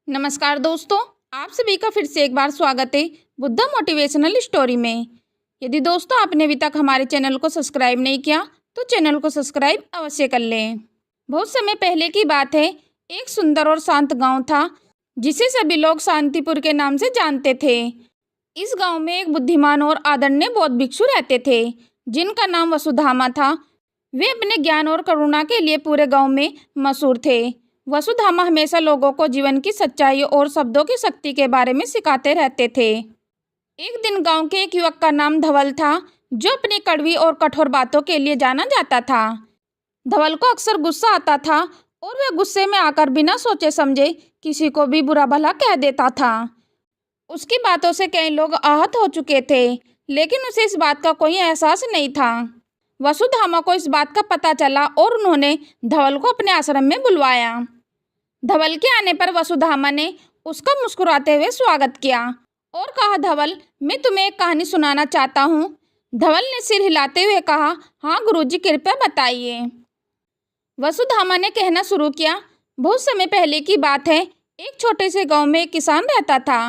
नमस्कार दोस्तों, आप सभी का फिर से एक बार स्वागत है बुद्धा मोटिवेशनल स्टोरी में। यदि दोस्तों आपने अभी तक हमारे चैनल को सब्सक्राइब नहीं किया तो चैनल को सब्सक्राइब अवश्य कर लें। बहुत समय पहले की बात है, एक सुंदर और शांत गांव था जिसे सभी लोग शांतिपुर के नाम से जानते थे। इस गांव में एक बुद्धिमान और आदरणीय बौद्ध भिक्षु रहते थे जिनका नाम वसुधामा था। वे अपने ज्ञान और करुणा के लिए पूरे गांव में मशहूर थे। वसुधामा हमेशा लोगों को जीवन की सच्चाई और शब्दों की शक्ति के बारे में सिखाते रहते थे। एक दिन गांव के एक युवक का नाम धवल था जो अपनी कड़वी और कठोर बातों के लिए जाना जाता था। धवल को अक्सर गुस्सा आता था और वह गुस्से में आकर बिना सोचे समझे किसी को भी बुरा भला कह देता था। उसकी बातों से कई लोग आहत हो चुके थे, लेकिन उसे इस बात का कोई एहसास नहीं था। वसुधामा को इस बात का पता चला और उन्होंने धवल को अपने आश्रम में बुलवाया। धवल के आने पर वसुधामा ने उसका मुस्कुराते हुए स्वागत किया और कहा, धवल, मैं तुम्हें एक कहानी सुनाना चाहता हूँ। धवल ने सिर हिलाते हुए कहा, हाँ गुरुजी, कृपया बताइए। वसुधामा ने कहना शुरू किया, बहुत समय पहले की बात है। एक छोटे से गांव में एक किसान रहता था।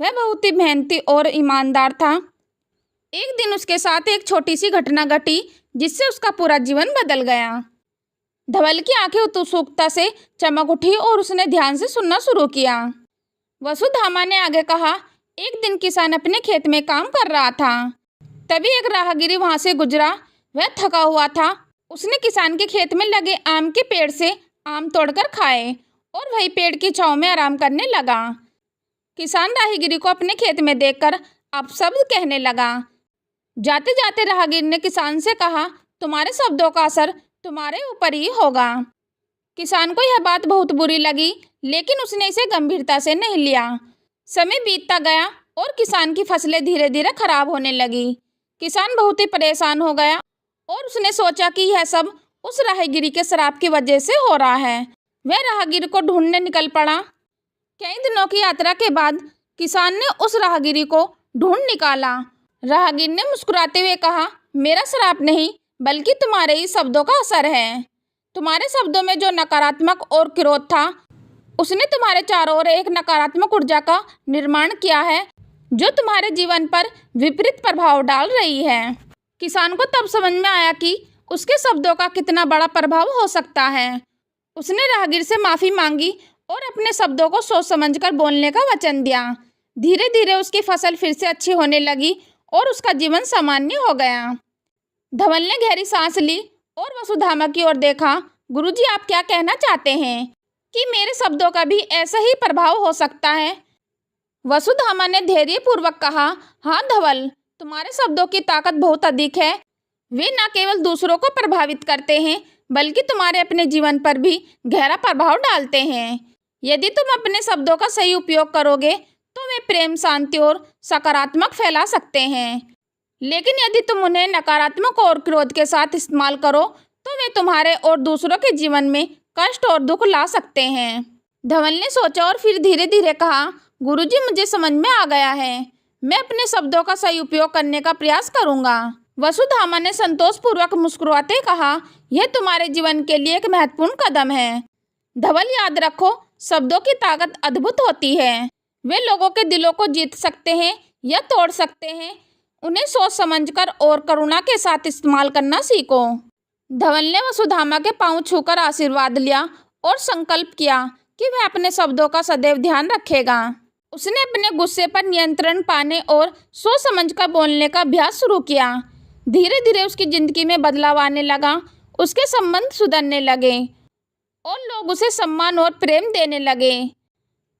वह बहुत ही मेहनती और ईमानदार था। एक दिन उसके साथ एक छोटी सी घटना घटी जिससे उसका पूरा जीवन बदल गया। धवल की आंखें उत्सुकता से चमक उठी और उसने ध्यान से सुनना शुरू किया। वसुधामा ने आगे कहा, एक दिन किसान अपने खेत में काम कर रहा था। तभी एक राहगीर वहां से गुजरा। वह थका हुआ था। उसने किसान के खेत में लगे आम के पेड़ से आम तोड़कर खाए और वही पेड़ की छांव में आराम करने लगा। किसान राहगीर को अपने खेत में देखकर अपशब्द कहने लगा। जाते जाते राहगीर ने किसान से कहा, तुम्हारे शब्दों का असर तुम्हारे ऊपर ही होगा। किसान को यह बात बहुत बुरी लगी, लेकिन उसने इसे गंभीरता से नहीं लिया। समय बीतता गया और किसान की फसलें धीरे धीरे खराब होने लगी। किसान बहुत ही परेशान हो गया और उसने सोचा कि यह सब उस राहगीर के श्राप की वजह से हो रहा है। वह राहगीर को ढूंढने निकल पड़ा। कई दिनों की यात्रा के बाद किसान ने उस राहगीर को ढूंढ निकाला। राहगीर ने मुस्कुराते हुए कहा, मेरा श्राप नहीं बल्कि तुम्हारे ही शब्दों का असर है। तुम्हारे शब्दों में जो नकारात्मक और क्रोध था, उसने तुम्हारे चारों ओर एक नकारात्मक ऊर्जा का निर्माण किया है जो तुम्हारे जीवन पर विपरीत प्रभाव डाल रही है। किसान को तब समझ में आया कि उसके शब्दों का कितना बड़ा प्रभाव हो सकता है। उसने राहगीर से माफ़ी मांगी और अपने शब्दों को सोच समझकर बोलने का वचन दिया। धीरे धीरे उसकी फसल फिर से अच्छी होने लगी और उसका जीवन सामान्य हो गया। धवल ने गहरी सांस ली और वसुधामा की ओर देखा। गुरुजी, आप क्या कहना चाहते हैं कि मेरे शब्दों का भी ऐसा ही प्रभाव हो सकता है? वसुधामा ने धैर्यपूर्वक कहा, हाँ धवल, तुम्हारे शब्दों की ताकत बहुत अधिक है। वे न केवल दूसरों को प्रभावित करते हैं बल्कि तुम्हारे अपने जीवन पर भी गहरा प्रभाव डालते हैं। यदि तुम अपने शब्दों का सही उपयोग करोगे तो वे प्रेम, शांति और सकारात्मक फैला सकते हैं, लेकिन यदि तुम उन्हें नकारात्मक और क्रोध के साथ इस्तेमाल करो तो वे तुम्हारे और दूसरों के जीवन में कष्ट और दुख ला सकते हैं। धवल ने सोचा और फिर धीरे धीरे कहा, गुरुजी, मुझे समझ में आ गया है। मैं अपने शब्दों का सही उपयोग करने का प्रयास करूंगा। वसुधामा ने संतोषपूर्वक मुस्कुराते कहा, यह तुम्हारे जीवन के लिए एक महत्वपूर्ण कदम है। धवल, याद रखो, शब्दों की ताकत अद्भुत होती है। वे लोगों के दिलों को जीत सकते हैं या तोड़ सकते हैं। उन्हें सोच समझकर और करुणा के साथ इस्तेमाल करना सीखो। धवल ने वसुधामा के पांव छूकर आशीर्वाद लिया और संकल्प किया कि वह अपने शब्दों का सदैव ध्यान रखेगा। उसने अपने गुस्से पर नियंत्रण पाने और सोच समझकर बोलने का अभ्यास शुरू किया। धीरे धीरे उसकी जिंदगी में बदलाव आने लगा। उसके संबंध सुधरने लगे और लोग उसे सम्मान और प्रेम देने लगे।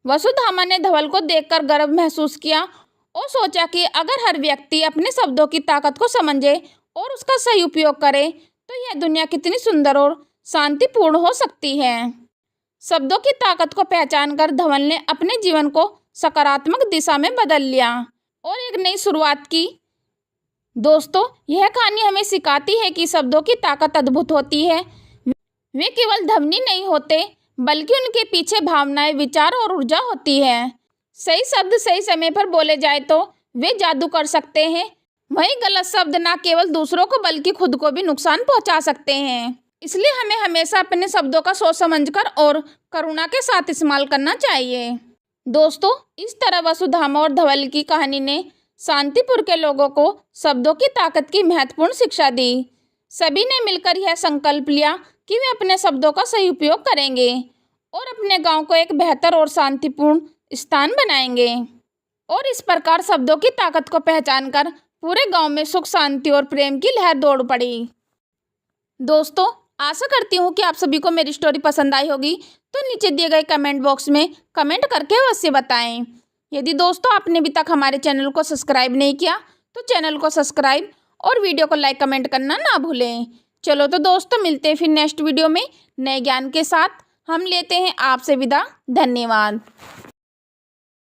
वसुधामा ने धवल को देखकर गर्व महसूस किया और सोचा कि अगर हर व्यक्ति अपने शब्दों की ताकत को समझे और उसका सही उपयोग करे तो यह दुनिया कितनी सुंदर और शांतिपूर्ण हो सकती है। शब्दों की ताकत को पहचान कर धवल ने अपने जीवन को सकारात्मक दिशा में बदल लिया और एक नई शुरुआत की। दोस्तों, यह कहानी हमें सिखाती है कि शब्दों की ताकत अद्भुत होती है। वे केवल ध्वनि नहीं होते बल्कि उनके पीछे भावनाएं, विचार और ऊर्जा होती है। सही शब्द सही समय पर बोले जाए तो वे जादू कर सकते हैं। वहीं गलत शब्द न केवल दूसरों को बल्कि खुद को भी नुकसान पहुंचा सकते हैं। इसलिए हमें हमेशा अपने शब्दों का सोच समझकर और करुणा के साथ इस्तेमाल करना चाहिए। दोस्तों, इस तरह वसुधामा और धवल की कहानी ने शांतिपुर के लोगों को शब्दों की ताकत की महत्वपूर्ण शिक्षा दी। सभी ने मिलकर यह संकल्प लिया कि वे अपने शब्दों का सही उपयोग करेंगे और अपने गांव को एक बेहतर और शांतिपूर्ण स्थान बनाएंगे। और इस प्रकार शब्दों की ताकत को पहचानकर पूरे गांव में सुख, शांति और प्रेम की लहर दौड़ पड़ी। दोस्तों, आशा करती हूँ कि आप सभी को मेरी स्टोरी पसंद आई होगी, तो नीचे दिए गए कमेंट बॉक्स में कमेंट करके अवश्य बताएं। यदि दोस्तों आपने अभी तक हमारे चैनल को सब्सक्राइब नहीं किया तो चैनल को सब्सक्राइब और वीडियो को लाइक कमेंट करना ना भूलें। चलो तो दोस्तों, मिलते हैं फिर नेक्स्ट वीडियो में नए ज्ञान के साथ। हम लेते हैं आपसे विदा। धन्यवाद।